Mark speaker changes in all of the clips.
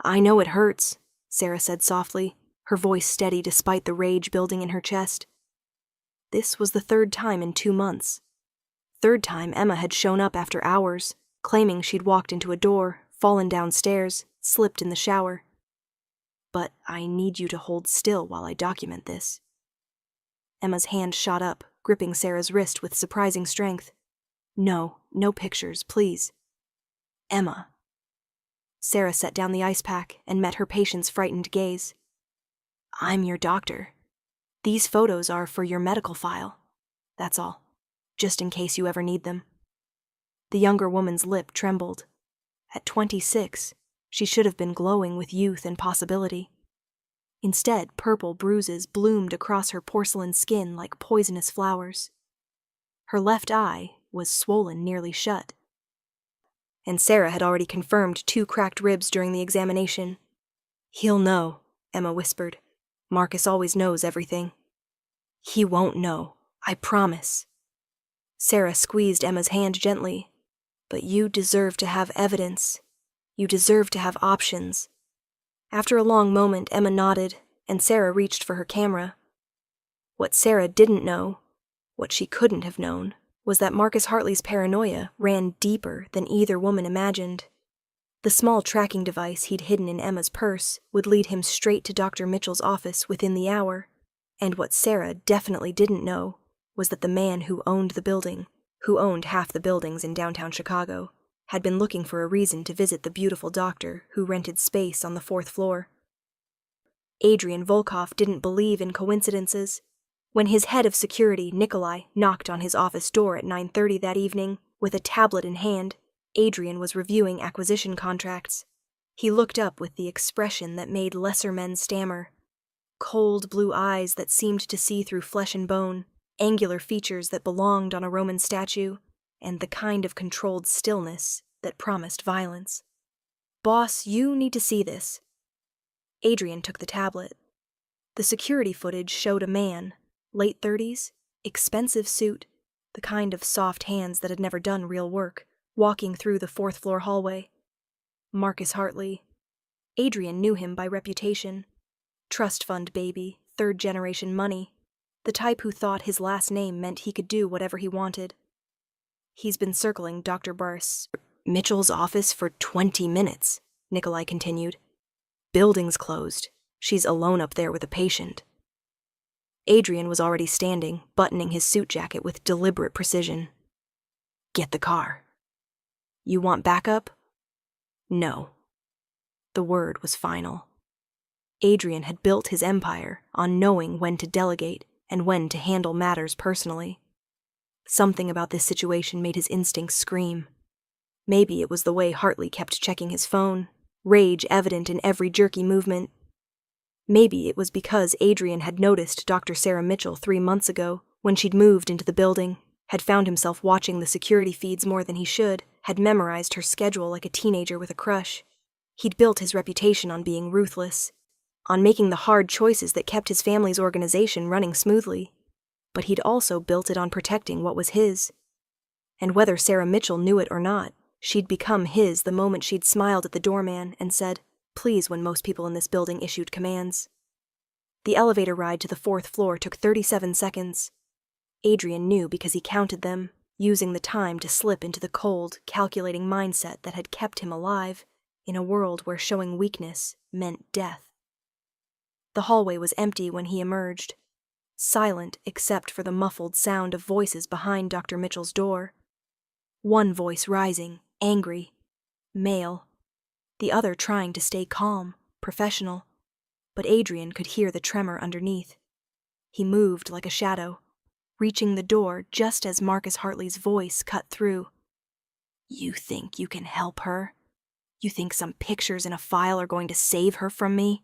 Speaker 1: I know it hurts, Sarah said softly, her voice steady despite the rage building in her chest. This was the third time in 2 months. Third time Emma had shown up after hours, claiming she'd walked into a door, fallen downstairs, slipped in the shower. But I need you to hold still while I document this. Emma's hand shot up, gripping Sarah's wrist with surprising strength. No pictures, please. Emma. Sarah set down the ice pack and met her patient's frightened gaze. I'm your doctor. These photos are for your medical file. That's all, just in case you ever need them. The younger woman's lip trembled. At 26, she should have been glowing with youth and possibility. Instead, purple bruises bloomed across her porcelain skin like poisonous flowers. Her left eye was swollen nearly shut. And Sarah had already confirmed 2 cracked ribs during the examination. He'll know, Emma whispered. Marcus always knows everything. He won't know, I promise. Sarah squeezed Emma's hand gently. But you deserve to have evidence. You deserve to have options. After a long moment, Emma nodded, and Sarah reached for her camera. What Sarah didn't know, what she couldn't have known, was that Marcus Hartley's paranoia ran deeper than either woman imagined. The small tracking device he'd hidden in Emma's purse would lead him straight to Dr. Mitchell's office within the hour, and what Sarah definitely didn't know was that the man who owned the building, who owned half the buildings in downtown Chicago, had been looking for a reason to visit the beautiful doctor who rented space on the 4th floor. Adrian Volkov didn't believe in coincidences. When his head of security, Nikolai, knocked on his office door at 9:30 that evening, with a tablet in hand, Adrian was reviewing acquisition contracts. He looked up with the expression that made lesser men stammer. Cold blue eyes that seemed to see through flesh and bone, angular features that belonged on a Roman statue, and the kind of controlled stillness that promised violence. Boss, you need to see this. Adrian took the tablet. The security footage showed a man, late 30s, expensive suit, the kind of soft hands that had never done real work, walking through the 4th floor hallway. Marcus Hartley. Adrian knew him by reputation. Trust fund baby, 3rd-generation money, the type who thought his last name meant he could do whatever he wanted. He's been circling Dr. Mitchell's office for 20 minutes, Nikolai continued. Building's closed. She's alone up there with a patient. Adrian was already standing, buttoning his suit jacket with deliberate precision. Get the car. You want backup? No. The word was final. Adrian had built his empire on knowing when to delegate and when to handle matters personally. Something about this situation made his instincts scream. Maybe it was the way Hartley kept checking his phone, rage evident in every jerky movement. Maybe it was because Adrian had noticed Dr. Sarah Mitchell 3 months ago, when she'd moved into the building, had found himself watching the security feeds more than he should, had memorized her schedule like a teenager with a crush. He'd built his reputation on being ruthless, on making the hard choices that kept his family's organization running smoothly. But he'd also built it on protecting what was his. And whether Sarah Mitchell knew it or not, she'd become his the moment she'd smiled at the doorman and said, please, when most people in this building issued commands. The elevator ride to the 4th floor took 37 seconds. Adrian knew because he counted them, using the time to slip into the cold, calculating mindset that had kept him alive in a world where showing weakness meant death. The hallway was empty when he emerged, silent except for the muffled sound of voices behind Dr. Mitchell's door. One voice rising, angry, male. The other trying to stay calm, professional. But Adrian could hear the tremor underneath. He moved like a shadow, reaching the door just as Marcus Hartley's voice cut through. You think you can help her? You think some pictures in a file are going to save her from me?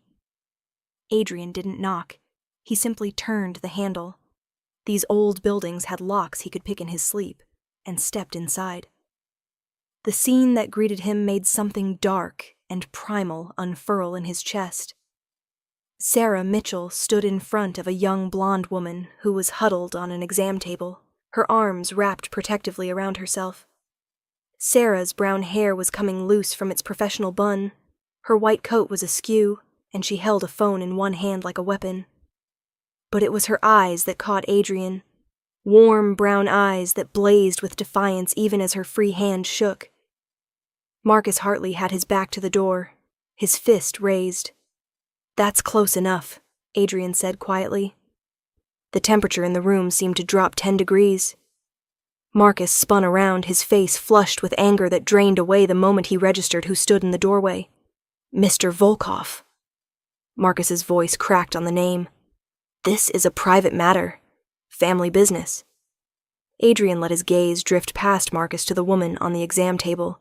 Speaker 1: Adrian didn't knock. He simply turned the handle. These old buildings had locks he could pick in his sleep, and stepped inside. The scene that greeted him made something dark and primal unfurl in his chest. Sarah Mitchell stood in front of a young blonde woman who was huddled on an exam table, her arms wrapped protectively around herself. Sarah's brown hair was coming loose from its professional bun. Her white coat was askew, and she held a phone in one hand like a weapon. But it was her eyes that caught Adrian. Warm brown eyes that blazed with defiance even as her free hand shook. Marcus Hartley had his back to the door, his fist raised. "That's close enough," Adrian said quietly. The temperature in the room seemed to drop 10 degrees. Marcus spun around, his face flushed with anger that drained away the moment he registered who stood in the doorway. "Mr. Volkov." Marcus's voice cracked on the name. "This is a private matter. Family business." Adrian let his gaze drift past Marcus to the woman on the exam table.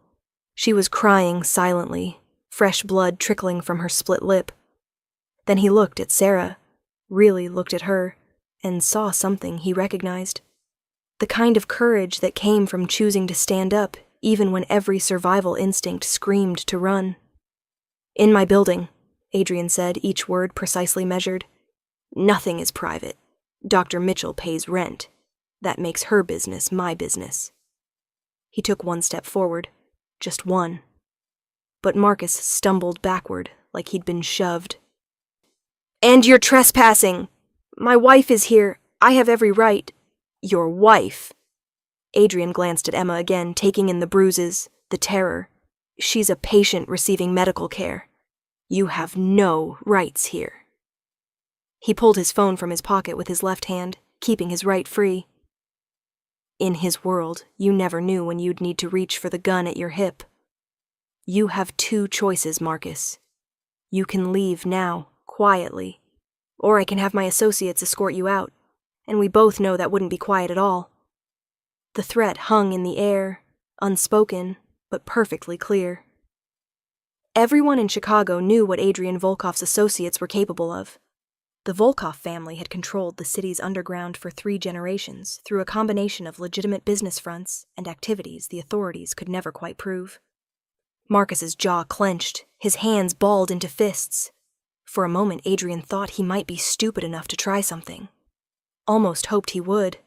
Speaker 1: She was crying silently, fresh blood trickling from her split lip. Then he looked at Sarah, really looked at her, and saw something he recognized. The kind of courage that came from choosing to stand up even when every survival instinct screamed to run. "In my building," Adrian said, each word precisely measured. "Nothing is private. Dr. Mitchell pays rent. That makes her business my business." He took one step forward, just one. But Marcus stumbled backward like he'd been shoved. "And you're trespassing! My wife is here. I have every right." "Your wife?" Adrian glanced at Emma again, taking in the bruises, the terror. "She's a patient receiving medical care. You have no rights here." He pulled his phone from his pocket with his left hand, keeping his right free. In his world, you never knew when you'd need to reach for the gun at your hip. "You have 2 choices, Marcus. You can leave now, quietly, or I can have my associates escort you out, and we both know that wouldn't be quiet at all." The threat hung in the air, unspoken, but perfectly clear. Everyone in Chicago knew what Adrian Volkov's associates were capable of. The Volkov family had controlled the city's underground for 3 generations through a combination of legitimate business fronts and activities the authorities could never quite prove. Marcus's jaw clenched, his hands balled into fists. For a moment, Adrian thought he might be stupid enough to try something. Almost hoped he would.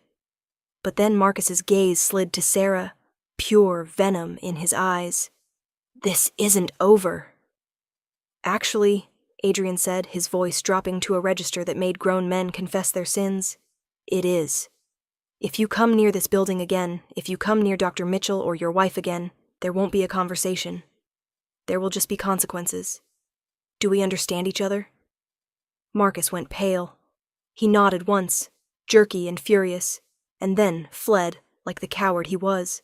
Speaker 1: But then Marcus's gaze slid to Sarah, pure venom in his eyes. "This isn't over." "Actually," Adrian said, his voice dropping to a register that made grown men confess their sins, "it is. If you come near this building again, if you come near Dr. Mitchell or your wife again, there won't be a conversation. There will just be consequences. Do we understand each other?" Marcus went pale. He nodded once, jerky and furious, and then fled like the coward he was.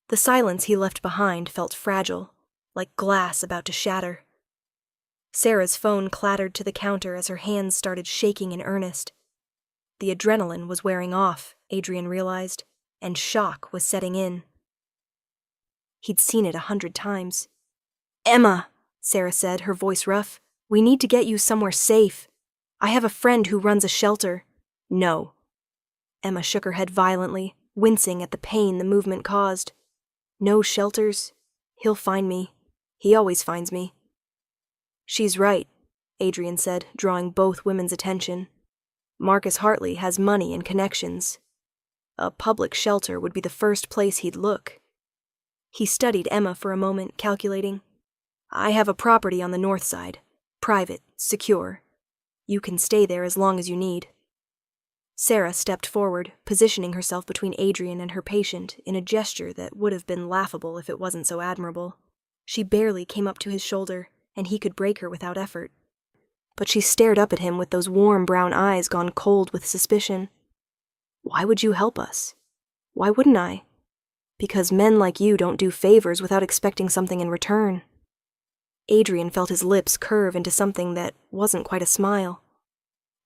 Speaker 1: The silence he left behind felt fragile, like glass about to shatter. Sarah's phone clattered to the counter as her hands started shaking in earnest. The adrenaline was wearing off, Adrian realized, and shock was setting in. He'd seen it 100 times. "Emma," Sarah said, her voice rough, "we need to get you somewhere safe. I have a friend who runs a shelter." "No." Emma shook her head violently, wincing at the pain the movement caused. "No shelters. He'll find me. He always finds me." "She's right," Adrian said, drawing both women's attention. "Marcus Hartley has money and connections. A public shelter would be the first place he'd look." He studied Emma for a moment, calculating. "I have a property on the north side. Private, secure. You can stay there as long as you need." Sarah stepped forward, positioning herself between Adrian and her patient in a gesture that would have been laughable if it wasn't so admirable. She barely came up to his shoulder, and he could break her without effort. But she stared up at him with those warm brown eyes gone cold with suspicion. "Why would you help us?" "Why wouldn't I?" "Because men like you don't do favors without expecting something in return." Adrian felt his lips curve into something that wasn't quite a smile.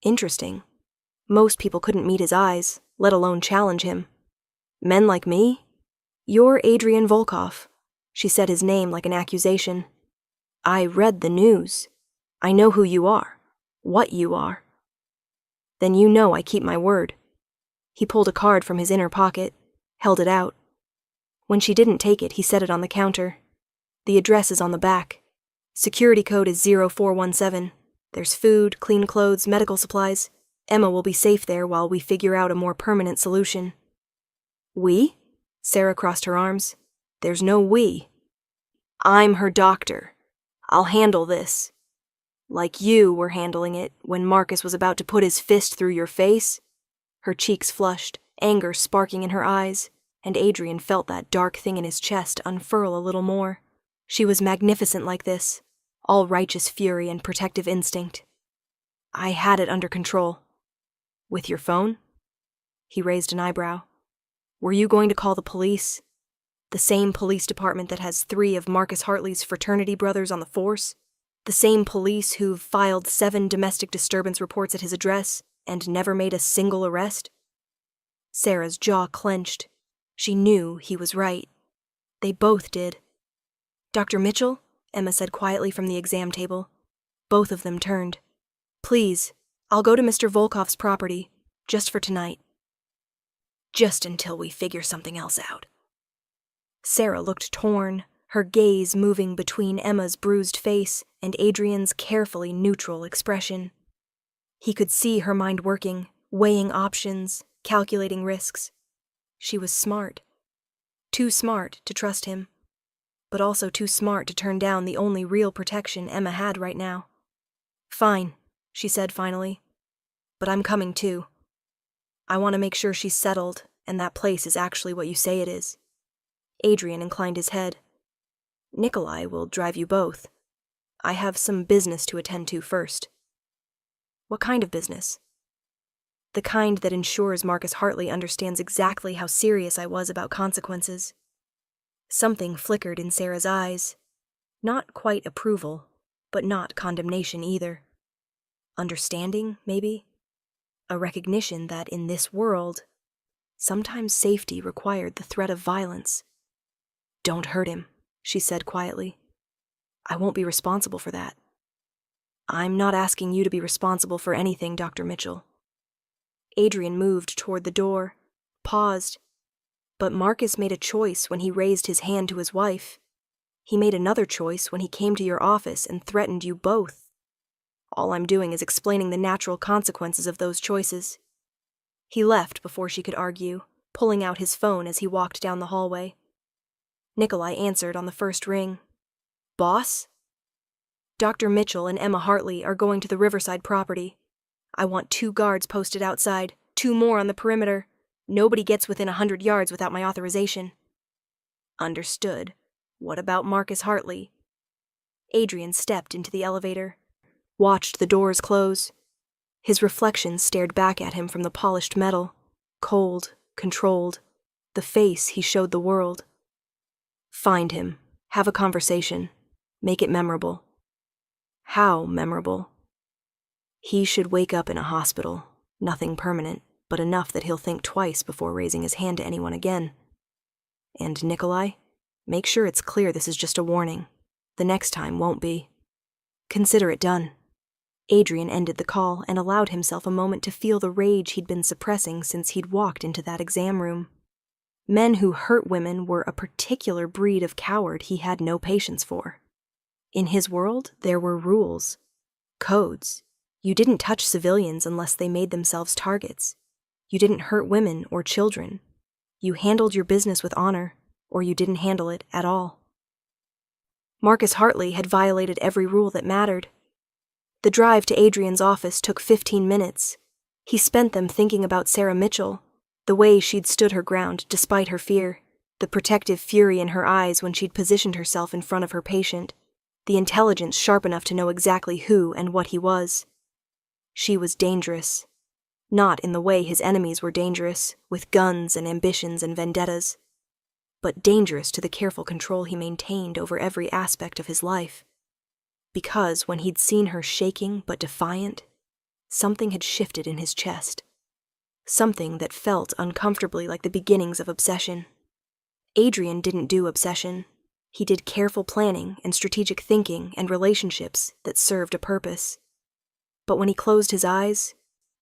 Speaker 1: Interesting. Most people couldn't meet his eyes, let alone challenge him. "Men like me? You're Adrian Volkov." She said his name like an accusation. "I read the news. I know who you are, what you are." "Then you know I keep my word." He pulled a card from his inner pocket, held it out. When she didn't take it, he set it on the counter. "The address is on the back. Security code is 0417. There's food, clean clothes, medical supplies. Emma will be safe there while we figure out a more permanent solution." "We?" Sarah crossed her arms. "There's no we. I'm her doctor. I'll handle this. Like you were handling it when Marcus was about to put his fist through your face. Her cheeks flushed, anger sparking in her eyes, and Adrian felt that dark thing in his chest unfurl a little more. She was magnificent like this, all righteous fury and protective instinct. I had it under control. With your phone? He raised an eyebrow. Were you going to call the police? The same police department that has 3 of Marcus Hartley's fraternity brothers on the force? The same police who've filed 7 domestic disturbance reports at his address and never made a single arrest? Sarah's jaw clenched. She knew he was right. They both did. Dr. Mitchell? Emma said quietly from the exam table. Both of them turned. Please, I'll go to Mr. Volkoff's property, just for tonight. Just until we figure something else out. Sarah looked torn, her gaze moving between Emma's bruised face and Adrian's carefully neutral expression. He could see her mind working, weighing options, calculating risks. She was smart. Too smart to trust him, but also too smart to turn down the only real protection Emma had right now. Fine, she said finally, but I'm coming too. I want to make sure she's settled and that place is actually what you say it is. Adrian inclined his head. Nikolai will drive you both. I have some business to attend to first. What kind of business? The kind that ensures Marcus Hartley understands exactly how serious I was about consequences. Something flickered in Sarah's eyes. Not quite approval, but not condemnation either. Understanding, maybe? A recognition that in this world, sometimes safety required the threat of violence. Don't hurt him, she said quietly. I won't be responsible for that. I'm not asking you to be responsible for anything, Dr. Mitchell. Adrian moved toward the door, paused. But Marcus made a choice when he raised his hand to his wife. He made another choice when he came to your office and threatened you both. All I'm doing is explaining the natural consequences of those choices. He left before she could argue, pulling out his phone as he walked down the hallway. Nikolai answered on the first ring. Boss? Dr. Mitchell and Emma Hartley are going to the Riverside property. I want 2 guards posted outside, 2 more on the perimeter. Nobody gets within 100 yards without my authorization. Understood. What about Marcus Hartley? Adrian stepped into the elevator, watched the doors close. His reflection stared back at him from the polished metal, cold, controlled, the face he showed the world. Find him, have a conversation, make it memorable. How memorable? He should wake up in a hospital, nothing permanent, but enough that he'll think twice before raising his hand to anyone again. And Nikolai, make sure it's clear this is just a warning. The next time won't be. Consider it done. Adrian ended the call and allowed himself a moment to feel the rage he'd been suppressing since he'd walked into that exam room. Men who hurt women were a particular breed of coward he had no patience for. In his world, there were rules, codes. You didn't touch civilians unless they made themselves targets. You didn't hurt women or children. You handled your business with honor, or you didn't handle it at all. Marcus Hartley had violated every rule that mattered. The drive to Adrian's office took 15 minutes. He spent them thinking about Sarah Mitchell, the way she'd stood her ground despite her fear, the protective fury in her eyes when she'd positioned herself in front of her patient, the intelligence sharp enough to know exactly who and what he was. She was dangerous. Not in the way his enemies were dangerous, with guns and ambitions and vendettas, but dangerous to the careful control he maintained over every aspect of his life. Because when he'd seen her shaking but defiant, something had shifted in his chest. Something that felt uncomfortably like the beginnings of obsession. Adrian didn't do obsession. He did careful planning and strategic thinking and relationships that served a purpose. But when he closed his eyes,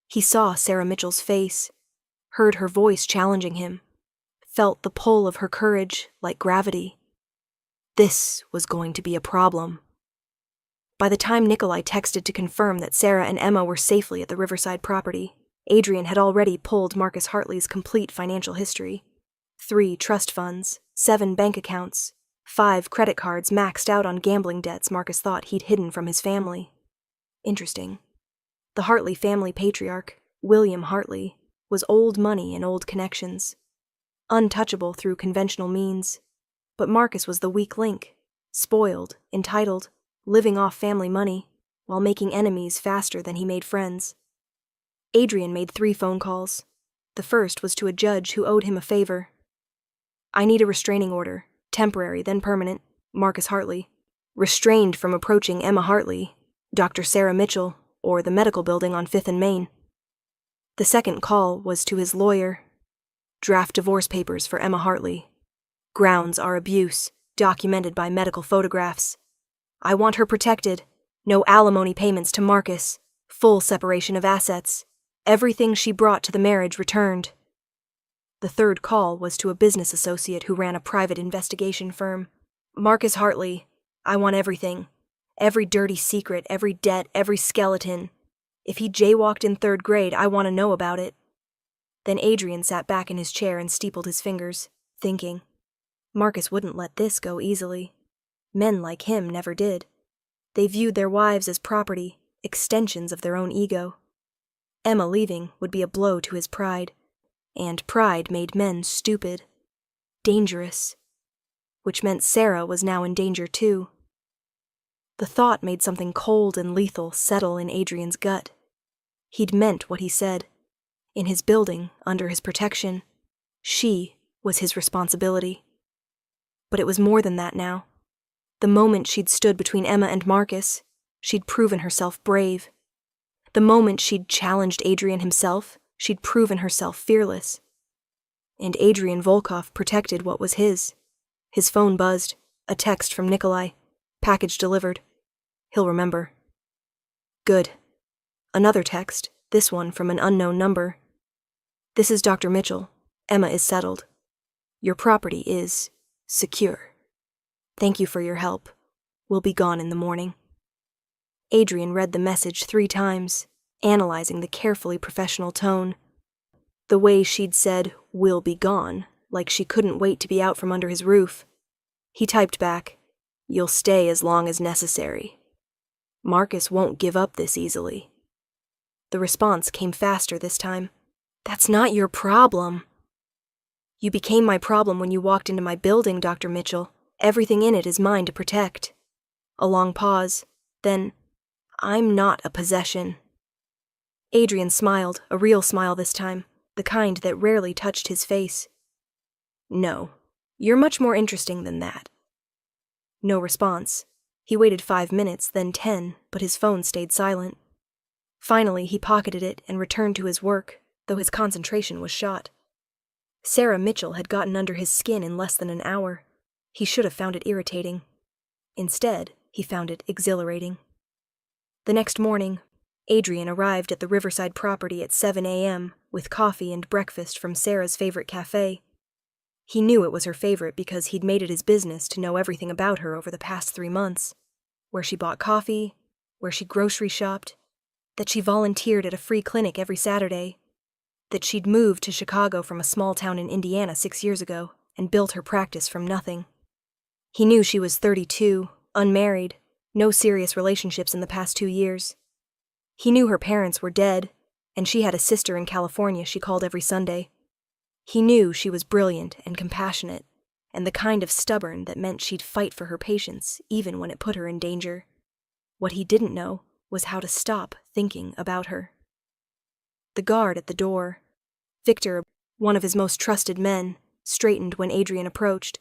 Speaker 1: he saw Sarah Mitchell's face, heard her voice challenging him, felt the pull of her courage like gravity. This was going to be a problem. By the time Nikolai texted to confirm that Sarah and Emma were safely at the Riverside property, Adrian had already pulled Marcus Hartley's complete financial history. 3 trust funds, 7 bank accounts, 5 credit cards maxed out on gambling debts Marcus thought he'd hidden from his family. Interesting. The Hartley family patriarch, William Hartley, was old money and old connections. Untouchable through conventional means. But Marcus was the weak link, spoiled, entitled, living off family money, while making enemies faster than he made friends. Adrian made 3 phone calls. The first was to a judge who owed him a favor. "I need a restraining order, temporary, then permanent, Marcus Hartley. Restrained from approaching Emma Hartley, Dr. Sarah Mitchell, or the medical building on 5th and Main." The second call was to his lawyer. "Draft divorce papers for Emma Hartley. Grounds are abuse, documented by medical photographs. I want her protected. No alimony payments to Marcus. Full separation of assets. Everything she brought to the marriage returned." The third call was to a business associate who ran a private investigation firm. "Marcus Hartley, I want everything. Every dirty secret, every debt, every skeleton. If he jaywalked in 3rd grade, I want to know about it." Then Adrian sat back in his chair and steepled his fingers, thinking. Marcus wouldn't let this go easily. Men like him never did. They viewed their wives as property, extensions of their own ego. Emma leaving would be a blow to his pride, and pride made men stupid, dangerous, which meant Sarah was now in danger too. The thought made something cold and lethal settle in Adrian's gut. He'd meant what he said. In his building, under his protection, she was his responsibility. But it was more than that now. The moment she'd stood between Emma and Marcus, she'd proven herself brave. The moment she'd challenged Adrian himself, she'd proven herself fearless. And Adrian Volkov protected what was his. His phone buzzed, a text from Nikolai. Package delivered. He'll remember. Good. Another text, this one from an unknown number. "This is Dr. Mitchell. Emma is settled. Your property is secure. Thank you for your help. We'll be gone in the morning." Adrian read the message 3 times, analyzing the carefully professional tone. The way she'd said, "we'll be gone," like she couldn't wait to be out from under his roof. He typed back, "You'll stay as long as necessary. Marcus won't give up this easily." The response came faster this time. "That's not your problem." "You became my problem when you walked into my building, Dr. Mitchell. Everything in it is mine to protect." A long pause. Then, "I'm not a possession." Adrian smiled, a real smile this time, the kind that rarely touched his face. "No, you're much more interesting than that." No response. He waited 5 minutes, then 10, but his phone stayed silent. Finally, he pocketed it and returned to his work, though his concentration was shot. Sarah Mitchell had gotten under his skin in less than an hour. He should have found it irritating. Instead, he found it exhilarating. The next morning, Adrian arrived at the Riverside property at 7 a.m. with coffee and breakfast from Sarah's favorite cafe. He knew it was her favorite because he'd made it his business to know everything about her over the past 3 months. Where she bought coffee, where she grocery shopped, that she volunteered at a free clinic every Saturday, that she'd moved to Chicago from a small town in Indiana 6 years ago and built her practice from nothing. He knew she was 32, unmarried, no serious relationships in the past 2 years. He knew her parents were dead, and she had a sister in California she called every Sunday. He knew she was brilliant and compassionate, and the kind of stubborn that meant she'd fight for her patients even when it put her in danger. What he didn't know was how to stop thinking about her. The guard at the door, Victor, one of his most trusted men, straightened when Adrian approached.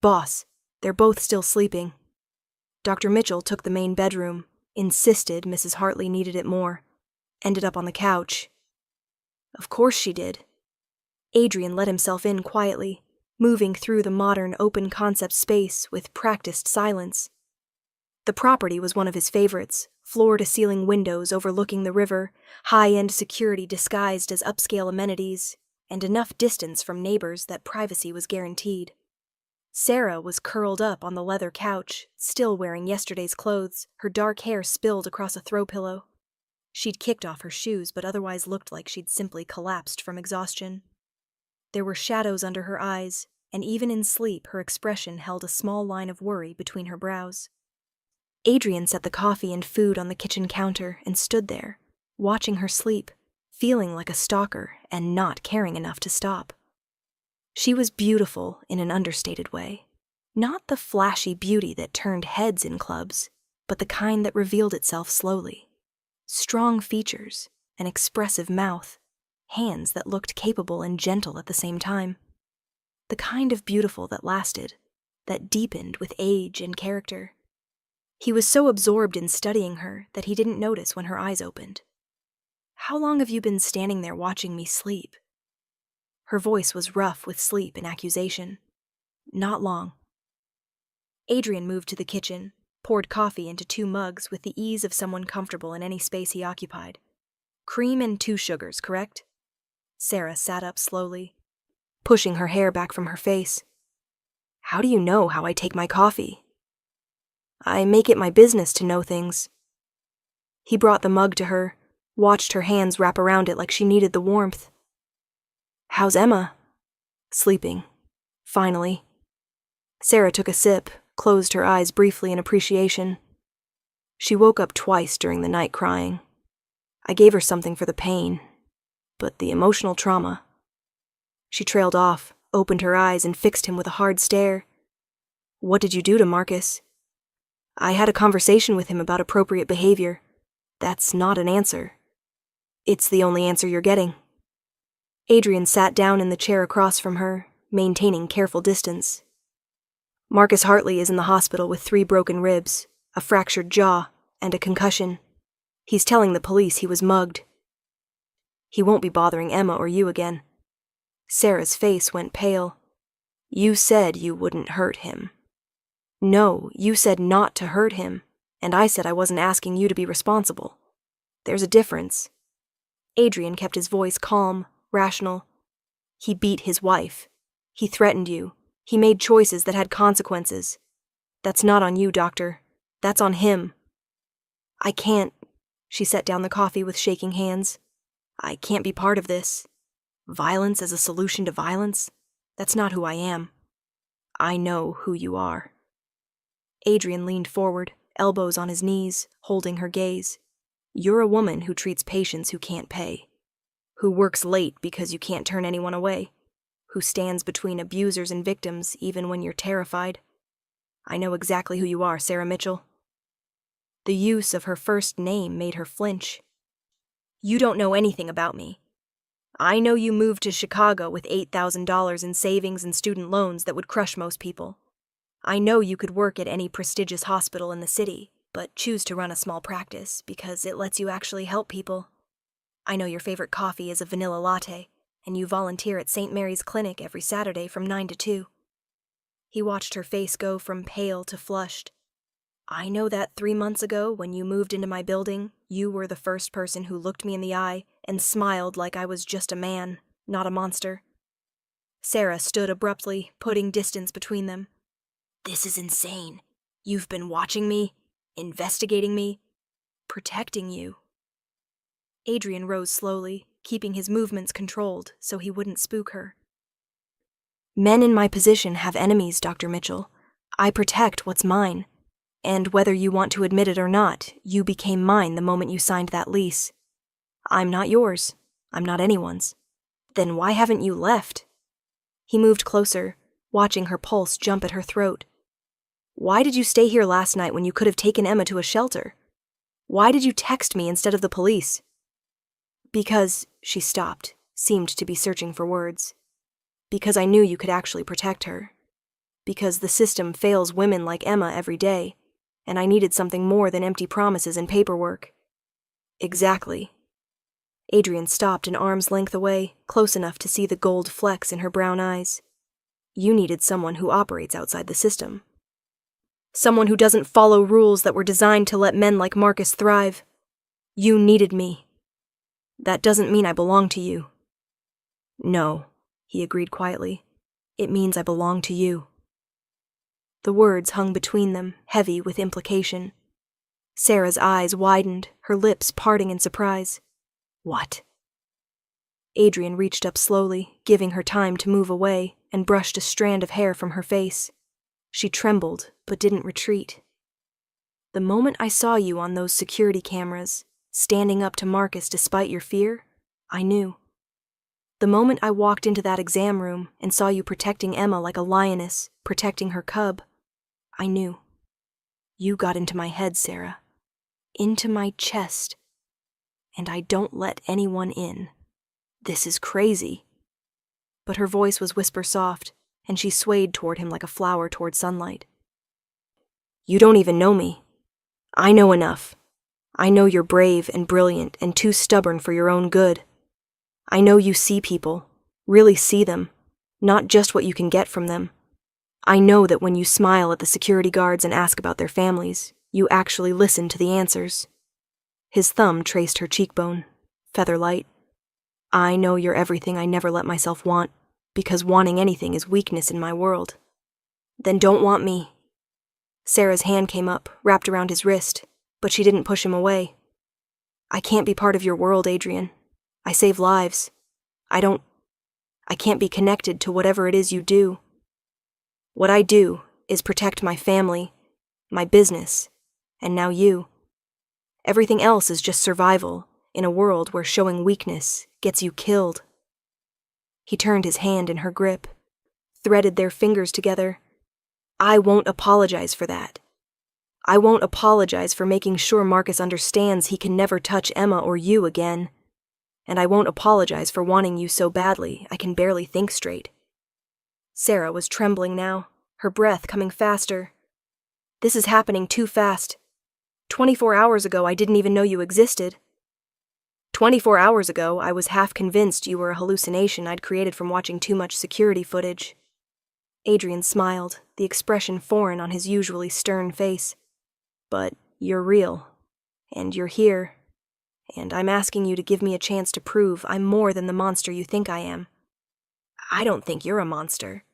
Speaker 1: "Boss, they're both still sleeping." Dr. Mitchell took the main bedroom, insisted Mrs. Hartley needed it more, ended up on the couch. Of course she did. Adrian let himself in quietly, moving through the modern open-concept space with practiced silence. The property was one of his favorites, floor-to-ceiling windows overlooking the river, high-end security disguised as upscale amenities, and enough distance from neighbors that privacy was guaranteed. Sarah was curled up on the leather couch, still wearing yesterday's clothes, her dark hair spilled across a throw pillow. She'd kicked off her shoes, but otherwise looked like she'd simply collapsed from exhaustion. There were shadows under her eyes, and even in sleep her expression held a small line of worry between her brows. Adrian set the coffee and food on the kitchen counter and stood there, watching her sleep, feeling like a stalker and not caring enough to stop. She was beautiful in an understated way. Not the flashy beauty that turned heads in clubs, but the kind that revealed itself slowly. Strong features, an expressive mouth, hands that looked capable and gentle at the same time. The kind of beautiful that lasted, that deepened with age and character. He was so absorbed in studying her that he didn't notice when her eyes opened. "How long have you been standing there watching me sleep?" Her voice was rough with sleep and accusation. "Not long." Adrian moved to the kitchen, poured coffee into 2 mugs with the ease of someone comfortable in any space he occupied. "Cream and 2 sugars, correct?" Sarah sat up slowly, pushing her hair back from her face. "How do you know how I take my coffee?" "I make it my business to know things." He brought the mug to her, watched her hands wrap around it like she needed the warmth. "How's Emma?" "Sleeping. Finally." Sarah took a sip, closed her eyes briefly in appreciation. "She woke up twice during the night crying. I gave her something for the pain, but the emotional trauma." She trailed off, opened her eyes, and fixed him with a hard stare. "What did you do to Marcus?" "I had a conversation with him about appropriate behavior. That's not an answer." "It's the only answer you're getting." Adrian sat down in the chair across from her, maintaining careful distance. "Marcus Hartley is in the hospital with 3 broken ribs, a fractured jaw, and a concussion. He's telling the police he was mugged. He won't be bothering Emma or you again." Sarah's face went pale. "You said you wouldn't hurt him." "No, you said not to hurt him, and I said I wasn't asking you to be responsible. There's a difference." Adrian kept his voice calm, rational. "He beat his wife. He threatened you. He made choices that had consequences. That's not on you, doctor. That's on him." "I can't." She set down the coffee with shaking hands. "I can't be part of this. Violence as a solution to violence? That's not who I am. I know who you are." Adrian leaned forward, elbows on his knees, holding her gaze. "You're a woman who treats patients who can't pay, who works late because you can't turn anyone away, who stands between abusers and victims even when you're terrified. I know exactly who you are, Sarah Mitchell." The use of her first name made her flinch. "You don't know anything about me. I know you moved to Chicago with $8,000 in savings and student loans that would crush most people. I know you could work at any prestigious hospital in the city, but choose to run a small practice because it lets you actually help people. I know your favorite coffee is a vanilla latte, and you volunteer at St. Mary's Clinic every Saturday from 9 to 2. He watched her face go from pale to flushed. "I know that 3 months ago, when you moved into my building, you were the first person who looked me in the eye and smiled like I was just a man, not a monster." Sarah stood abruptly, putting distance between them. "This is insane. You've been watching me, investigating me, protecting you." Adrian rose slowly, keeping his movements controlled so he wouldn't spook her. "Men in my position have enemies, Dr. Mitchell. I protect what's mine. And whether you want to admit it or not, you became mine the moment you signed that lease. I'm not yours. I'm not anyone's. Then why haven't you left?" He moved closer, watching her pulse jump at her throat. "Why did you stay here last night when you could have taken Emma to a shelter? Why did you text me instead of the police?" "Because," she stopped, seemed to be searching for words. "Because I knew you could actually protect her. Because the system fails women like Emma every day, and I needed something more than empty promises and paperwork." "Exactly." Adrian stopped an arm's length away, close enough to see the gold flecks in her brown eyes. "You needed someone who operates outside the system. Someone who doesn't follow rules that were designed to let men like Marcus thrive. You needed me. That doesn't mean I belong to you." "No," he agreed quietly. "It means I belong to you." The words hung between them, heavy with implication. Sarah's eyes widened, her lips parting in surprise. "What?" Adrian reached up slowly, giving her time to move away, and brushed a strand of hair from her face. She trembled, but didn't retreat. The moment I saw you on those security cameras, standing up to Marcus despite your fear, I knew. The moment I walked into that exam room and saw you protecting Emma like a lioness, protecting her cub, I knew. You got into my head, Sarah. Into my chest. And I don't let anyone in. This is crazy. But her voice was whisper soft, and she swayed toward him like a flower toward sunlight. You don't even know me. I know enough. I know you're brave and brilliant and too stubborn for your own good. I know you see people, really see them, not just what you can get from them. I know that when you smile at the security guards and ask about their families, you actually listen to the answers. His thumb traced her cheekbone, feather light. I know you're everything I never let myself want, because wanting anything is weakness in my world. Then don't want me. Sarah's hand came up, wrapped around his wrist, but she didn't push him away. I can't be part of your world, Adrian. I save lives. I can't be connected to whatever it is you do. What I do is protect my family, my business, and now you. Everything else is just survival in a world where showing weakness gets you killed. He turned his hand in her grip, threaded their fingers together. I won't apologize for that. I won't apologize for making sure Marcus understands he can never touch Emma or you again. And I won't apologize for wanting you so badly I can barely think straight. Sarah was trembling now, her breath coming faster. This is happening too fast. 24 hours ago, I didn't even know you existed. 24 hours ago, I was half convinced you were a hallucination I'd created from watching too much security footage. Adrian smiled, the expression foreign on his usually stern face. But you're real, and you're here, and I'm asking you to give me a chance to prove I'm more than the monster you think I am. I don't think you're a monster.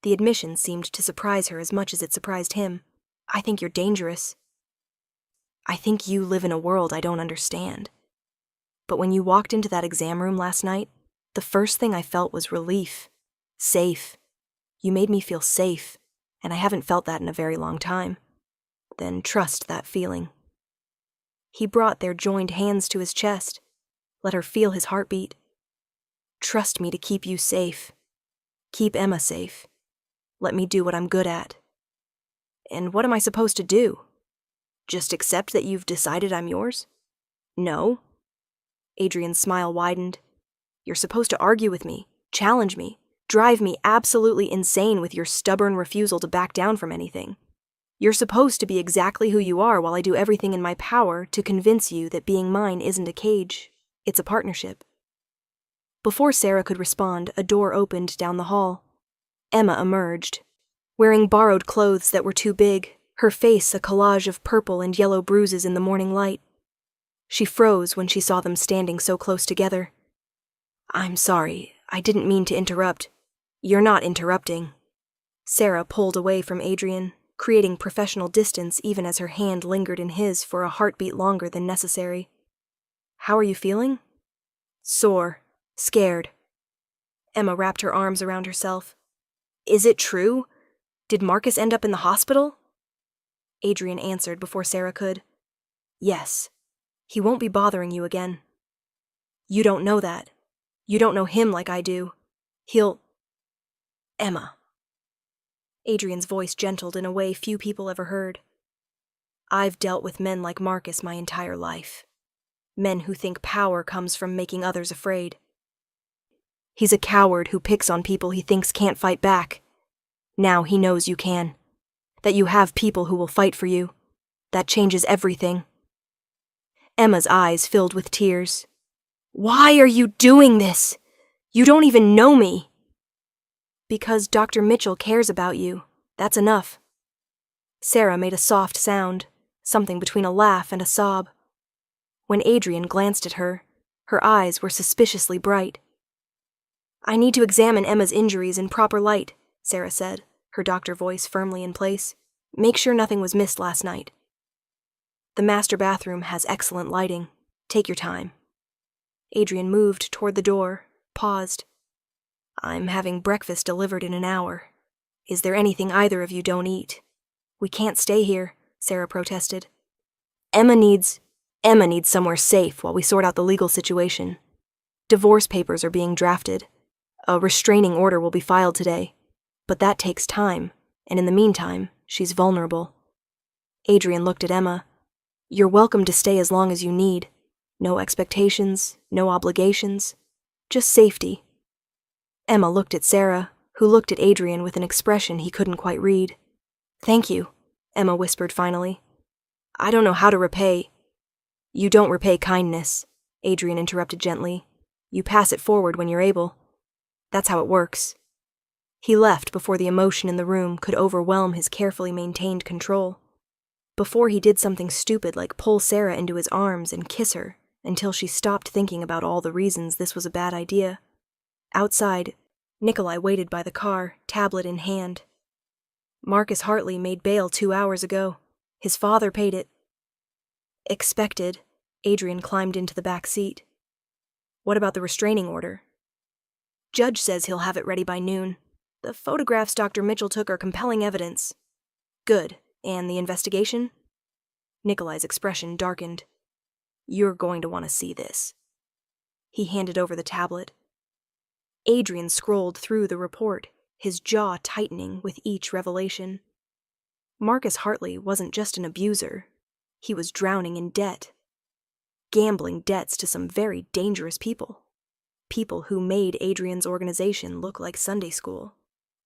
Speaker 1: The admission seemed to surprise her as much as it surprised him. I think you're dangerous. I think you live in a world I don't understand. But when you walked into that exam room last night, the first thing I felt was relief. Safe. You made me feel safe, and I haven't felt that in a very long time. Then trust that feeling. He brought their joined hands to his chest, let her feel his heartbeat. Trust me to keep you safe. Keep Emma safe. Let me do what I'm good at. And what am I supposed to do? Just accept that you've decided I'm yours? No. Adrian's smile widened. You're supposed to argue with me, challenge me, drive me absolutely insane with your stubborn refusal to back down from anything. You're supposed to be exactly who you are while I do everything in my power to convince you that being mine isn't a cage, it's a partnership. Before Sarah could respond, a door opened down the hall. Emma emerged, wearing borrowed clothes that were too big, her face a collage of purple and yellow bruises in the morning light. She froze when she saw them standing so close together. I'm sorry, I didn't mean to interrupt. You're not interrupting. Sarah pulled away from Adrian, creating professional distance even as her hand lingered in his for a heartbeat longer than necessary. How are you feeling? Sore. Scared. Emma wrapped her arms around herself. Is it true? Did Marcus end up in the hospital? Adrian answered before Sarah could. Yes. He won't be bothering you again. You don't know that. You don't know him like I do. He'll... Emma. Adrian's voice gentled in a way few people ever heard. I've dealt with men like Marcus my entire life. Men who think power comes from making others afraid. He's a coward who picks on people he thinks can't fight back. Now he knows you can. That you have people who will fight for you. That changes everything. Emma's eyes filled with tears. Why are you doing this? You don't even know me. Because Dr. Mitchell cares about you. That's enough. Sarah made a soft sound, something between a laugh and a sob. When Adrian glanced at her, her eyes were suspiciously bright. I need to examine Emma's injuries in proper light, Sarah said, her doctor voice firmly in place. Make sure nothing was missed last night. The master bathroom has excellent lighting. Take your time. Adrian moved toward the door, paused. I'm having breakfast delivered in an hour. Is there anything either of you don't eat? We can't stay here, Sarah protested. Emma needs somewhere safe while we sort out the legal situation. Divorce papers are being drafted. A restraining order will be filed today. But that takes time, and in the meantime, she's vulnerable. Adrian looked at Emma. You're welcome to stay as long as you need. No expectations, no obligations. Just safety. Emma looked at Sarah, who looked at Adrian with an expression he couldn't quite read. Thank you, Emma whispered finally. I don't know how to repay. You don't repay kindness, Adrian interrupted gently. You pass it forward when you're able. That's how it works. He left before the emotion in the room could overwhelm his carefully maintained control. Before he did something stupid like pull Sarah into his arms and kiss her until she stopped thinking about all the reasons this was a bad idea. Outside, Nikolai waited by the car, tablet in hand. Marcus Hartley made bail 2 hours ago. His father paid it. Expected, Adrian climbed into the back seat. What about the restraining order? Judge says he'll have it ready by noon. The photographs Dr. Mitchell took are compelling evidence. Good. And the investigation? Nikolai's expression darkened. You're going to want to see this. He handed over the tablet. Adrian scrolled through the report, his jaw tightening with each revelation. Marcus Hartley wasn't just an abuser. He was drowning in debt. Gambling debts to some very dangerous people. People who made Adrian's organization look like Sunday school.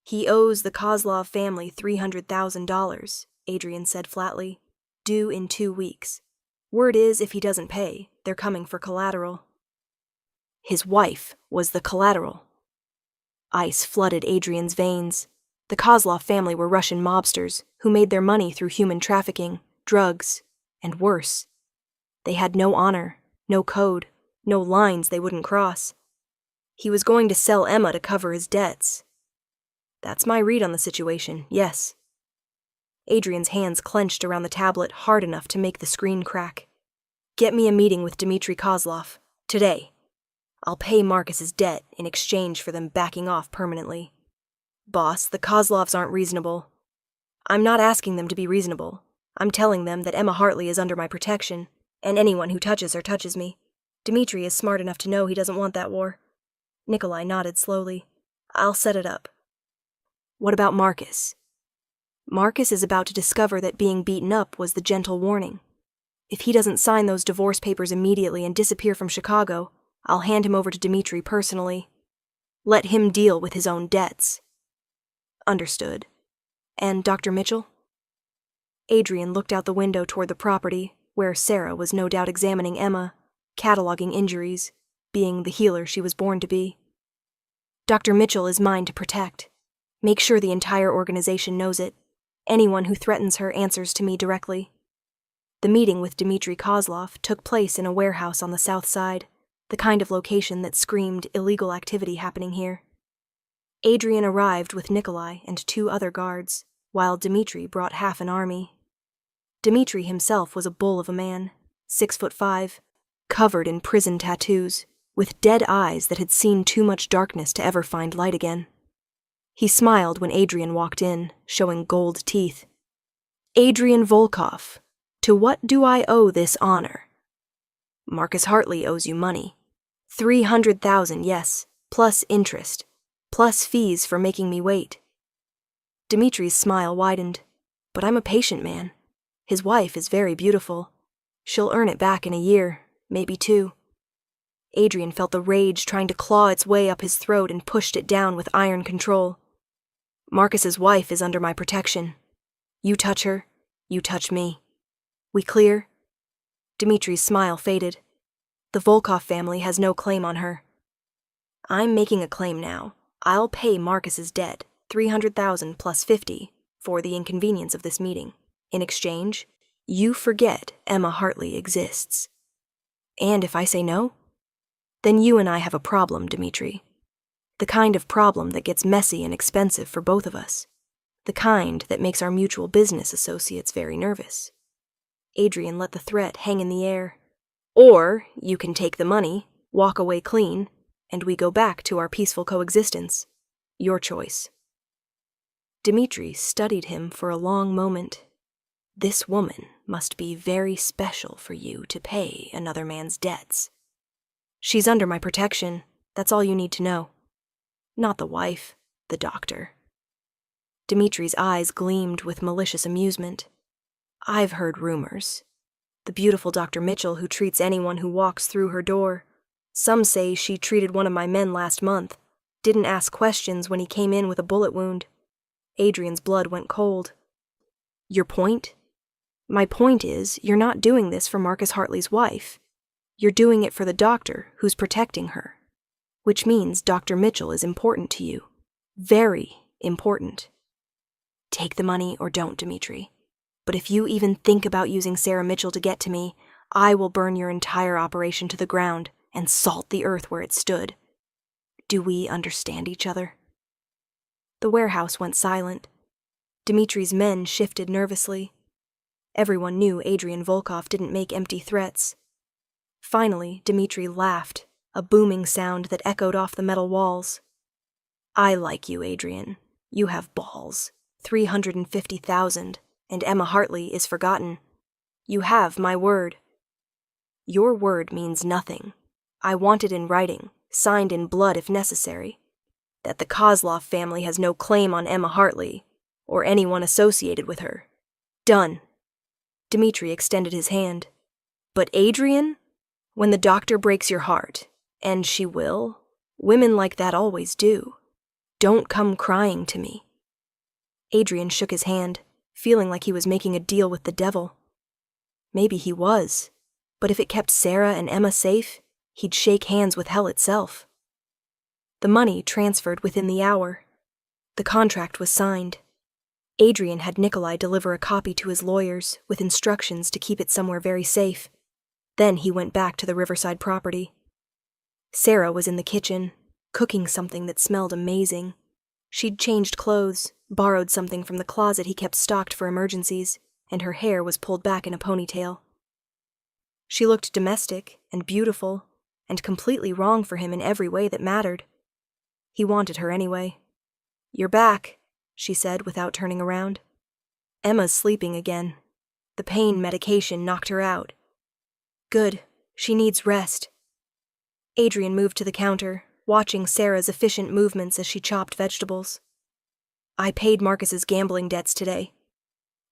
Speaker 1: He owes the Kozlov family $300,000, Adrian said flatly, due in 2 weeks. Word is, if he doesn't pay, they're coming for collateral. His wife was the collateral. Ice flooded Adrian's veins. The Kozlov family were Russian mobsters who made their money through human trafficking, drugs, and worse. They had no honor, no code, no lines they wouldn't cross. He was going to sell Emma to cover his debts. That's my read on the situation, yes. Adrian's hands clenched around the tablet hard enough to make the screen crack. Get me a meeting with Dmitry Kozlov, today. I'll pay Marcus's debt in exchange for them backing off permanently. Boss, the Kozlovs aren't reasonable. I'm not asking them to be reasonable. I'm telling them that Emma Hartley is under my protection, and anyone who touches her touches me. Dmitry is smart enough to know he doesn't want that war. Nikolai nodded slowly. I'll set it up. What about Marcus? Marcus is about to discover that being beaten up was the gentle warning. If he doesn't sign those divorce papers immediately and disappear from Chicago, I'll hand him over to Dmitry personally. Let him deal with his own debts. Understood. And Dr. Mitchell? Adrian looked out the window toward the property, where Sarah was no doubt examining Emma, cataloging injuries, being the healer she was born to be. Dr. Mitchell is mine to protect. Make sure the entire organization knows it. Anyone who threatens her answers to me directly. The meeting with Dmitry Kozlov took place in a warehouse on the south side, the kind of location that screamed illegal activity happening here. Adrian arrived with Nikolai and 2 other guards, while Dmitry brought half an army. Dmitry himself was a bull of a man, 6'5", covered in prison tattoos, with dead eyes that had seen too much darkness to ever find light again. He smiled when Adrian walked in, showing gold teeth. Adrian Volkov, to what do I owe this honor? Marcus Hartley owes you money. 300,000, yes, plus interest, plus fees for making me wait. Dmitry's smile widened. But I'm a patient man. His wife is very beautiful. She'll earn it back in a year, maybe 2. Adrian felt the rage trying to claw its way up his throat and pushed it down with iron control. Marcus's wife is under my protection. You touch her, you touch me. We clear? Dmitry's smile faded. The Volkov family has no claim on her. I'm making a claim now. I'll pay Marcus's debt, 300,000 plus 50, for the inconvenience of this meeting. In exchange, you forget Emma Hartley exists. And if I say no? Then you and I have a problem, Dmitry. The kind of problem that gets messy and expensive for both of us. The kind that makes our mutual business associates very nervous. Adrian let the threat hang in the air. Or you can take the money, walk away clean, and we go back to our peaceful coexistence. Your choice." Dmitri studied him for a long moment. "This woman must be very special for you to pay another man's debts. She's under my protection, that's all you need to know. Not the wife, the doctor." Dmitri's eyes gleamed with malicious amusement. "I've heard rumors. The beautiful Dr. Mitchell who treats anyone who walks through her door. Some say she treated one of my men last month, didn't ask questions when he came in with a bullet wound." Adrian's blood went cold. "Your point?" "My point is, you're not doing this for Marcus Hartley's wife. You're doing it for the doctor who's protecting her. Which means Dr. Mitchell is important to you. Very important. Take the money or don't, Dmitri. But if you even think about using Sarah Mitchell to get to me, I will burn your entire operation to the ground and salt the earth where it stood. Do we understand each other?" The warehouse went silent. Dmitri's men shifted nervously. Everyone knew Adrian Volkov didn't make empty threats. Finally, Dmitri laughed, a booming sound that echoed off the metal walls. "I like you, Adrian. You have balls. 350,000, and Emma Hartley is forgotten. You have my word." "Your word means nothing. I want it in writing, signed in blood if necessary. That the Kozlov family has no claim on Emma Hartley, or anyone associated with her. Done." Dmitri extended his hand. "But Adrian, when the doctor breaks your heart, and she will, women like that always do, don't come crying to me." Adrian shook his hand, feeling like he was making a deal with the devil. Maybe he was, but if it kept Sarah and Emma safe, he'd shake hands with hell itself. The money transferred within the hour. The contract was signed. Adrian had Nikolai deliver a copy to his lawyers with instructions to keep it somewhere very safe. Then he went back to the Riverside property. Sarah was in the kitchen, cooking something that smelled amazing. She'd changed clothes, borrowed something from the closet he kept stocked for emergencies, and her hair was pulled back in a ponytail. She looked domestic and beautiful, and completely wrong for him in every way that mattered. He wanted her anyway. "You're back," she said without turning around. "Emma's sleeping again. The pain medication knocked her out." "Good. She needs rest." Adrian moved to the counter, watching Sarah's efficient movements as she chopped vegetables. "I paid Marcus's gambling debts today."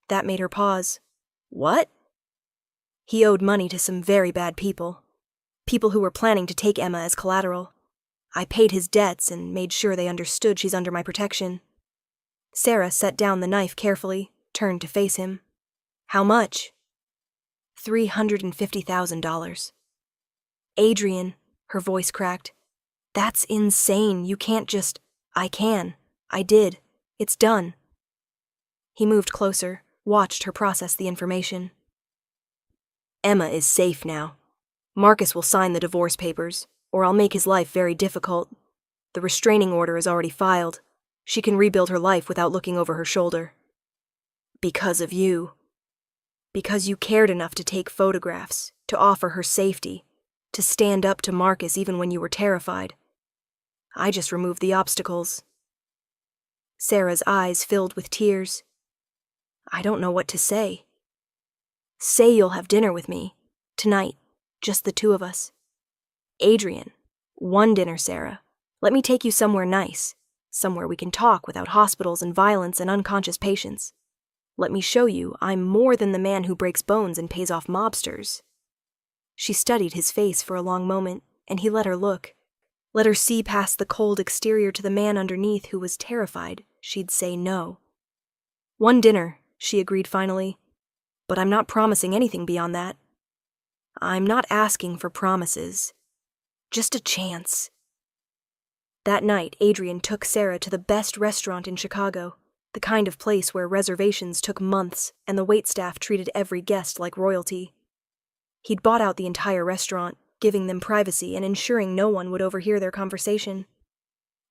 Speaker 1: That made her pause. "What?" "He owed money to some very bad people. People who were planning to take Emma as collateral. I paid his debts and made sure they understood she's under my protection." Sarah set down the knife carefully, turned to face him. "How much?" $350,000. "Adrian," her voice cracked. "That's insane. You can't just—" "I can. I did. It's done." He moved closer, watched her process the information. "Emma is safe now. Marcus will sign the divorce papers, or I'll make his life very difficult. The restraining order is already filed. She can rebuild her life without looking over her shoulder. Because of you. Because you cared enough to take photographs, to offer her safety, to stand up to Marcus even when you were terrified. I just removed the obstacles." Sarah's eyes filled with tears. "I don't know what to say." "Say you'll have dinner with me. Tonight. Just the two of us." "Adrian. One dinner, Sarah. Let me take you somewhere nice. Somewhere we can talk without hospitals and violence and unconscious patients. Let me show you I'm more than the man who breaks bones and pays off mobsters." She studied his face for a long moment, and he let her look. Let her see past the cold exterior to the man underneath who was terrified she'd say no. "One dinner," she agreed finally. "But I'm not promising anything beyond that. I'm not asking for promises. Just a chance." That night, Adrian took Sarah to the best restaurant in Chicago, the kind of place where reservations took months and the waitstaff treated every guest like royalty. He'd bought out the entire restaurant, giving them privacy and ensuring no one would overhear their conversation.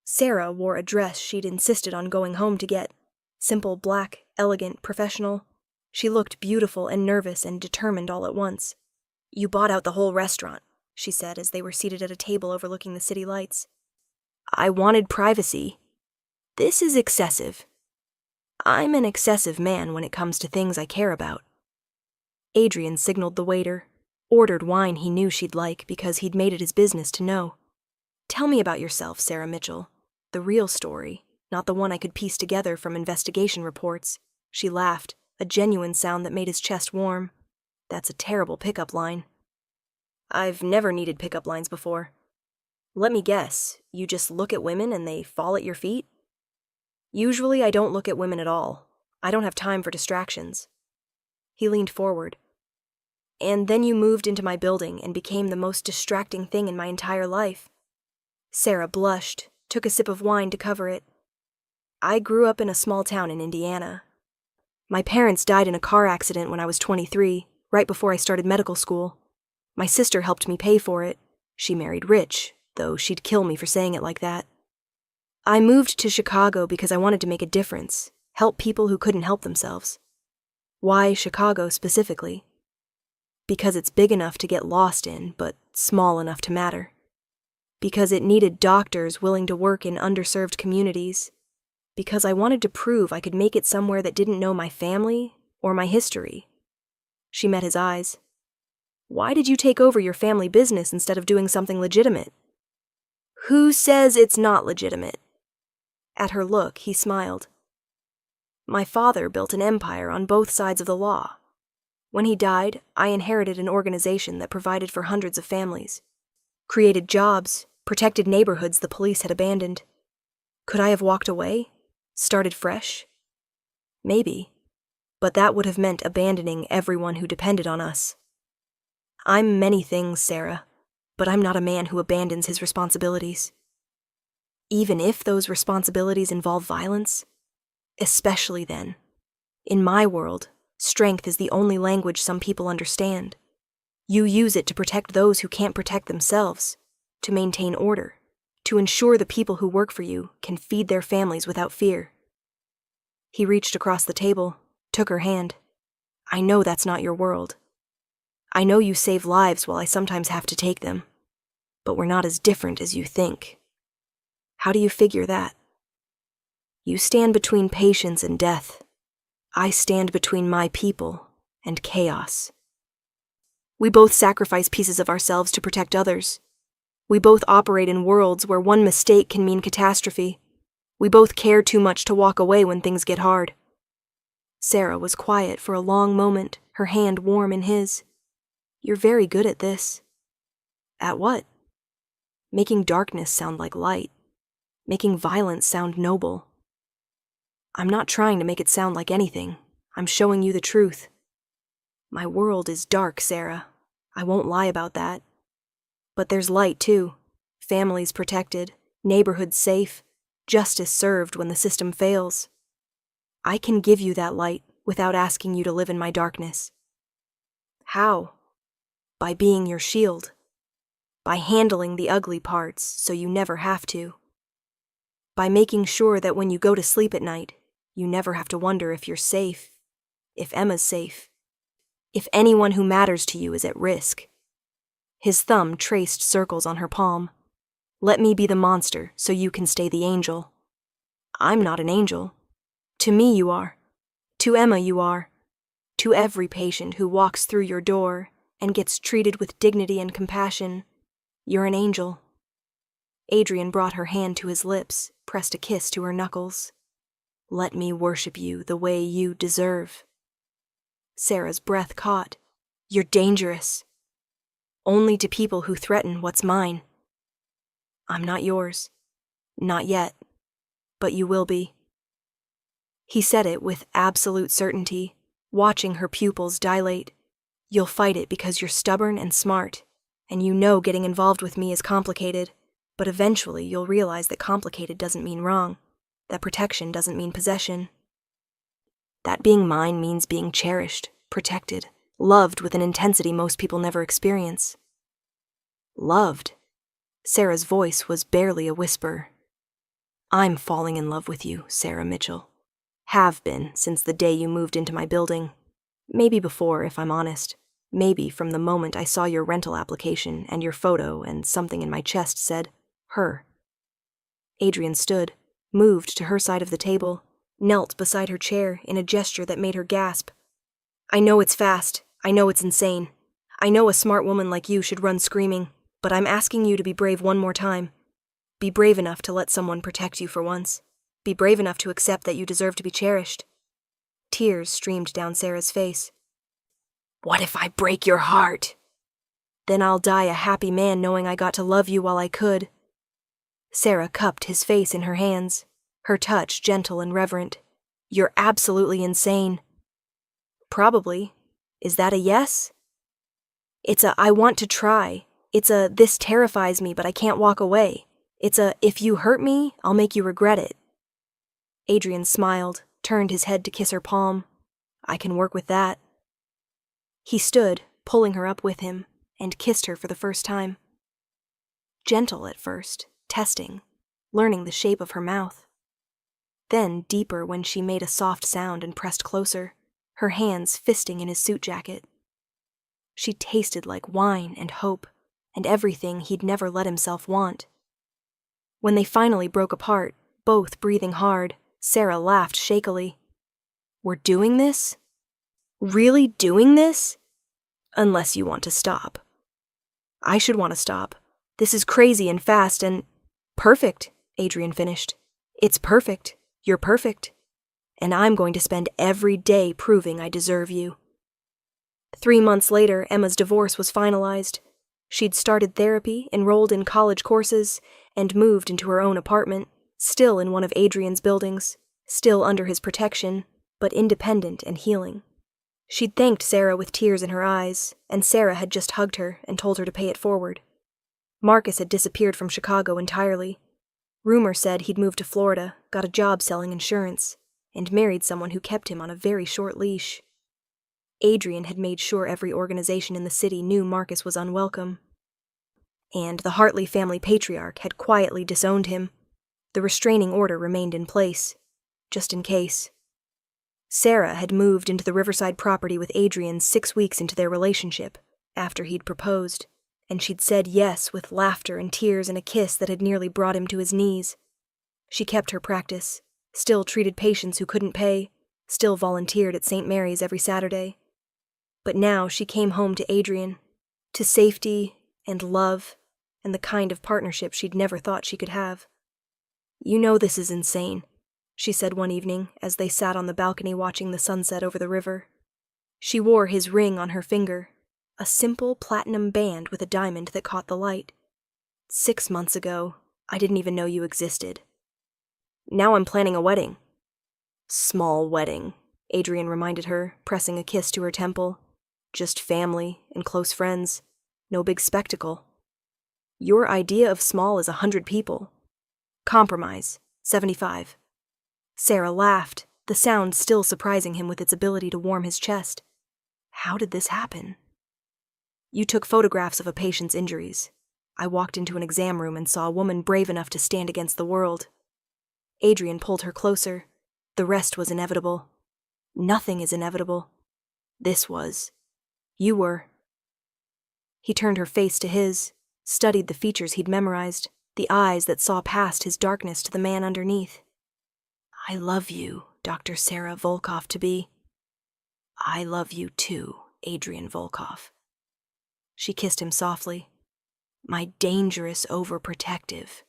Speaker 1: Sarah wore a dress she'd insisted on going home to get. Simple, black, elegant, professional. She looked beautiful and nervous and determined all at once. "You bought out the whole restaurant. she said as they were seated at a table overlooking the city lights. I wanted privacy. This is excessive. I'm an excessive man when it comes to things I care about. Adrian signaled the waiter, ordered wine he knew she'd like because he'd made it his business to know. Tell me about yourself, Sarah Mitchell. The real story, not the one I could piece together from investigation reports. She laughed, a genuine sound that made his chest warm. That's a terrible pickup line. I've never needed pickup lines before. Let me guess, you just look at women and they fall at your feet? Usually I don't look at women at all. I don't have time for distractions. He leaned forward. And then you moved into my building and became the most distracting thing in my entire life. Sarah blushed, took a sip of wine to cover it. I grew up in a small town in Indiana. My parents died in a car accident when I was 23, right before I started medical school. My sister helped me pay for it. She married rich, though she'd kill me for saying it like that. I moved to Chicago because I wanted to make a difference, help people who couldn't help themselves. Why Chicago specifically? Because it's big enough to get lost in, but small enough to matter. Because it needed doctors willing to work in underserved communities. Because I wanted to prove I could make it somewhere that didn't know my family or my history. She met his eyes. Why did you take over your family business instead of doing something legitimate? Who says it's not legitimate? At her look, he smiled. My father built an empire on both sides of the law. When he died, I inherited an organization that provided for hundreds of families, created jobs, protected neighborhoods the police had abandoned. Could I have walked away? Started fresh? Maybe, but that would have meant abandoning everyone who depended on us. I'm many things, Sarah, but I'm not a man who abandons his responsibilities. Even if those responsibilities involve violence, especially then. In my world, strength is the only language some people understand. You use it to protect those who can't protect themselves, to maintain order, to ensure the people who work for you can feed their families without fear. He reached across the table, took her hand. I know that's not your world. I know you save lives while I sometimes have to take them, but we're not as different as you think. How do you figure that? You stand between patience and death. I stand between my people and chaos. We both sacrifice pieces of ourselves to protect others. We both operate in worlds where one mistake can mean catastrophe. We both care too much to walk away when things get hard. Sarah was quiet for a long moment, her hand warm in his. You're very good at this. At what? Making darkness sound like light. Making violence sound noble. I'm not trying to make it sound like anything. I'm showing you the truth. My world is dark, Sarah. I won't lie about that. But there's light, too. Families protected, neighborhoods safe, justice served when the system fails. I can give you that light without asking you to live in my darkness. How? By being your shield. By handling the ugly parts so you never have to. By making sure that when you go to sleep at night, you never have to wonder if you're safe, if Emma's safe, if anyone who matters to you is at risk. His thumb traced circles on her palm. Let me be the monster so you can stay the angel. I'm not an angel. To me you are. To Emma you are. To every patient who walks through your door and gets treated with dignity and compassion, you're an angel. Adrian brought her hand to his lips, pressed a kiss to her knuckles. Let me worship you the way you deserve. Sarah's breath caught. You're dangerous. Only to people who threaten what's mine. I'm not yours. Not yet. But you will be. He said it with absolute certainty, watching her pupils dilate. You'll fight it because you're stubborn and smart, and you know getting involved with me is complicated, but eventually you'll realize that complicated doesn't mean wrong, that protection doesn't mean possession. That being mine means being cherished, protected, loved with an intensity most people never experience. Loved? Sarah's voice was barely a whisper. I'm falling in love with you, Sarah Mitchell. Have been since the day you moved into my building. Maybe before, if I'm honest. Maybe from the moment I saw your rental application and your photo and something in my chest said, her. Adrian stood, moved to her side of the table, knelt beside her chair in a gesture that made her gasp. I know it's fast. I know it's insane. I know a smart woman like you should run screaming, but I'm asking you to be brave one more time. Be brave enough to let someone protect you for once. Be brave enough to accept that you deserve to be cherished. Tears streamed down Sarah's face. What if I break your heart? Then I'll die a happy man knowing I got to love you while I could. Sarah cupped his face in her hands, her touch gentle and reverent. You're absolutely insane. Probably. Is that a yes? It's a I want to try. It's a this terrifies me but I can't walk away. It's a if you hurt me, I'll make you regret it. Adrian smiled, turned his head to kiss her palm. I can work with that. He stood, pulling her up with him, and kissed her for the first time. Gentle at first, testing, learning the shape of her mouth. Then deeper when she made a soft sound and pressed closer, her hands fisting in his suit jacket. She tasted like wine and hope, and everything he'd never let himself want. When they finally broke apart, both breathing hard, Sarah laughed shakily. We're doing this? Really doing this? Unless you want to stop. I should want to stop. This is crazy and fast and... Perfect, Adrian finished. It's perfect. You're perfect. And I'm going to spend every day proving I deserve you. 3 months later, Emma's divorce was finalized. She'd started therapy, enrolled in college courses, and moved into her own apartment, still in one of Adrian's buildings, still under his protection, but independent and healing. She'd thanked Sarah with tears in her eyes, and Sarah had just hugged her and told her to pay it forward. Marcus had disappeared from Chicago entirely. Rumor said he'd moved to Florida, got a job selling insurance, and married someone who kept him on a very short leash. Adrian had made sure every organization in the city knew Marcus was unwelcome. And the Hartley family patriarch had quietly disowned him. The restraining order remained in place, just in case. Sarah had moved into the Riverside property with Adrian 6 weeks into their relationship, after he'd proposed, and she'd said yes with laughter and tears and a kiss that had nearly brought him to his knees. She kept her practice, still treated patients who couldn't pay, still volunteered at St. Mary's every Saturday. But now she came home to Adrian, to safety and love and the kind of partnership she'd never thought she could have. You know this is insane, she said one evening as they sat on the balcony watching the sunset over the river. She wore his ring on her finger, a simple platinum band with a diamond that caught the light. 6 months ago, I didn't even know you existed. Now I'm planning a wedding. Small wedding, Adrian reminded her, pressing a kiss to her temple. Just family and close friends. No big spectacle. Your idea of small is 100 people. Compromise, 75. Sarah laughed, the sound still surprising him with its ability to warm his chest. How did this happen? You took photographs of a patient's injuries. I walked into an exam room and saw a woman brave enough to stand against the world. Adrian pulled her closer. The rest was inevitable. Nothing is inevitable. This was. You were. He turned her face to his, studied the features he'd memorized, the eyes that saw past his darkness to the man underneath. I love you, Dr. Sarah Volkoff-to-be. I love you too, Adrian Volkoff. She kissed him softly. My dangerous, overprotective,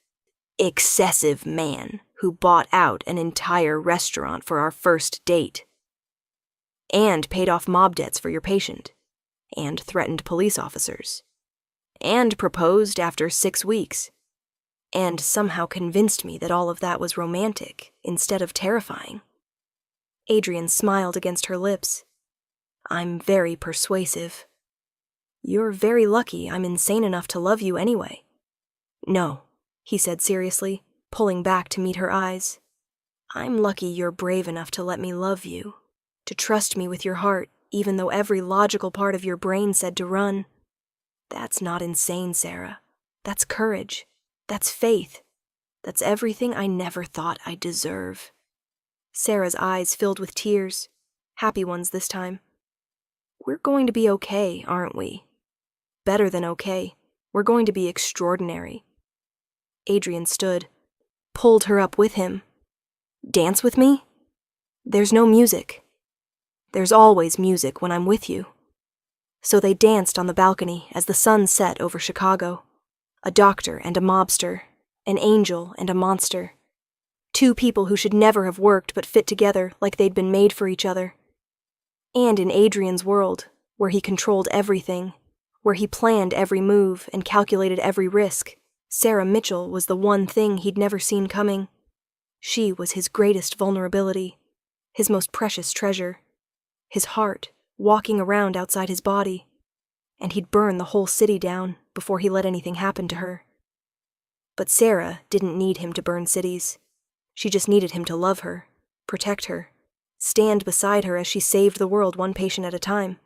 Speaker 1: excessive man who bought out an entire restaurant for our first date. And paid off mob debts for your patient. And threatened police officers. And proposed after 6 weeks. And somehow convinced me that all of that was romantic instead of terrifying. Adrian smiled against her lips. I'm very persuasive. You're very lucky I'm insane enough to love you anyway. No, he said seriously, pulling back to meet her eyes. I'm lucky you're brave enough to let me love you, to trust me with your heart, even though every logical part of your brain said to run. That's not insane, Sarah. That's courage. That's faith. That's everything I never thought I'd deserve. Sarah's eyes filled with tears, happy ones this time. We're going to be okay, aren't we? Better than okay. We're going to be extraordinary. Adrian stood, pulled her up with him. Dance with me? There's no music. There's always music when I'm with you. So they danced on the balcony as the sun set over Chicago. A doctor and a mobster, an angel and a monster. Two people who should never have worked but fit together like they'd been made for each other. And in Adrian's world, where he controlled everything, where he planned every move and calculated every risk, Sarah Mitchell was the one thing he'd never seen coming. She was his greatest vulnerability, his most precious treasure, his heart walking around outside his body, and he'd burn the whole city down before he let anything happen to her. But Sarah didn't need him to burn cities. She just needed him to love her, protect her, stand beside her as she saved the world one patient at a time.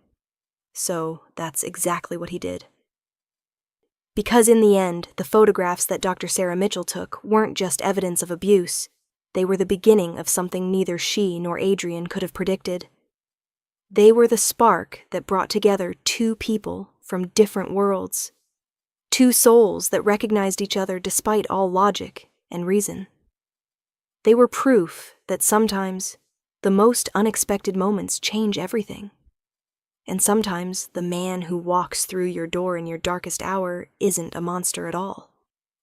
Speaker 1: So that's exactly what he did. Because in the end, the photographs that Dr. Sarah Mitchell took weren't just evidence of abuse. They were the beginning of something neither she nor Adrian could have predicted. They were the spark that brought together two people from different worlds. Two souls that recognized each other despite all logic and reason. They were proof that sometimes the most unexpected moments change everything. And sometimes the man who walks through your door in your darkest hour isn't a monster at all.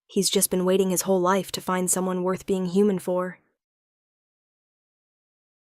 Speaker 1: He's just been waiting his whole life to find someone worth being human for.